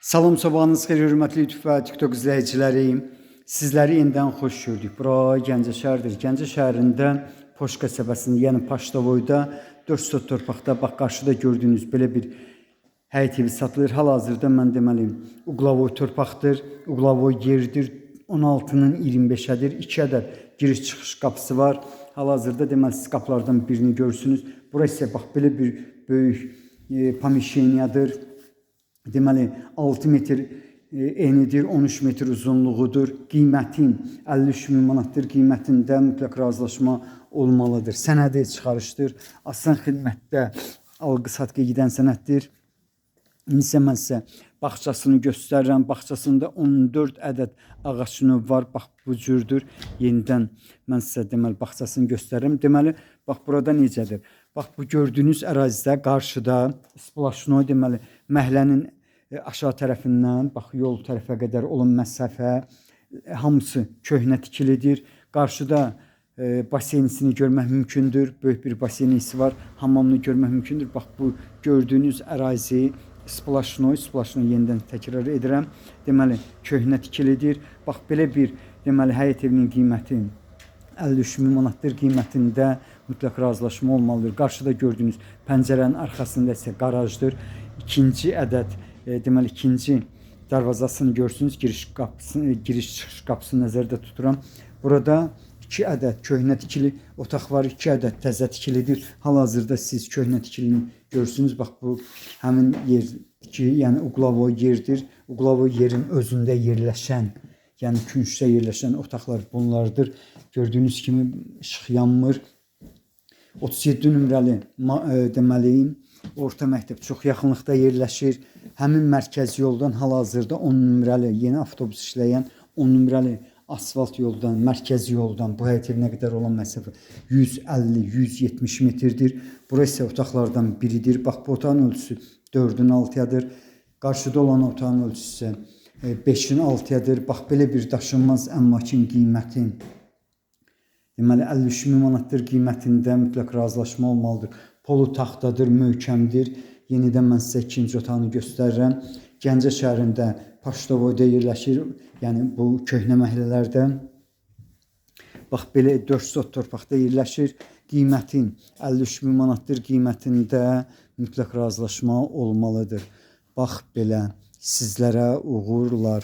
Salam, sabahınız xeyir, hörmətli YouTube və TikTok izləyiciləri. Sizləri yenidən xoş gördük. Bura Gəncə şəhəridir. Gəncə şəhərində Poş qəsəbəsində, yəni Paşdavoyda 4 sot torpaqda, bax qarşıda gördüyünüz belə bir həyət evi satılır. Hal-hazırda mən deməli Uqlavoy torpaqdır, Uqlavoy yerdir. 16-nın 25-ədir. 2 ədəd giriş-çıxış qapısı var. Hal-hazırda deməli siz qapılardan birini görürsünüz. Bura isə bax belə bir böyük pomişeniyadır. Deməli 6 metr enidir, 13 metr uzunluğudur. Qiymətin 53 min manatdır. Qiymətində mütləq razılaşma olmalıdır. Sənədi çıxarışdır. Asan xidmətdə alqı-satqı gedən sənəddir. İndi isə mən sizə bağçasını göstərirəm. Bağçasında 14 ədəd ağac növü var. Bax bu cürdür. Yenidən mən sizə deməli bağçasını göstərirəm. Deməli bax burada necədir? Bax bu gördüyünüz ərazidə qarşıda splaşnoy deməli məhəllənin aşağı tərəfindən bax yol tərəfə qədər olan məsafə hamısı köhnə tikilidir. Qarşıda baseyinisini görmək mümkündür. Böyük bir baseynisi var. Hamamını görmək mümkündür. Bax bu gördüyünüz ərazi splaşnoy yenidən təkrar edirəm. Deməli köhnə tikilidir. Bax belə bir deməli həyət evinin qiyməti 53 min manatdır. Qiymətində mütləq razılaşma olmalıdır. Qarşıda gördüyünüz pəncərənin arxasında isə qarajdır. İkinci ədəd deməli ikinci darvazasını görsünüz. Giriş-çıxış qapısını nəzərdə tuturam. Burada 2 ədəd köhnə tikili otaq var. 2 ədəd təzə tikilidir. Hal-hazırda siz köhnə tikilini görürsünüz. Bax bu həmin yer ki, yəni Uqlavoy yerdir. Uqlavoy yerin özündə yerləşən, yəni küncdə yerləşən otaqlar bunlardır. Gördüyünüz kimi işıq yanmır. 37 nömrəli deməli orta məktəb çox yaxınlıqda yerləşir. Həmin mərkəzi yoldan hal-hazırda 10 nömrəli yeni avtobus işləyən 10 nömrəli asfalt yoldan, mərkəzi yoldan bu həyət evinə qədər olan məsafə 150-170 metrdir. Burası isə otaqlardan biridir. Bax bu otağın ölçüsü 4-ün 6-yadır. Qarşıda olan otağın ölçüsü isə 5-in 6-yadır. Bax belə bir daşınmaz əmlakın qiyməti deməli 53 min manatdır. Qiymətində mütləq razılaşma olmalıdır. Polu taxtadır, möhkəmdir. Yenidən mən sizə ikinci otağını göstərirəm. Gəncə şəhərində Paşdavoyda yerləşir. Yəni bu köhnə məhəllələrdə. Bax belə 4 sot torpaqda yerləşir. Qiymətin 53 min manatdır. Qiymətində mütləq razılaşma olmalıdır. Bax belə sizlərə uğurlar.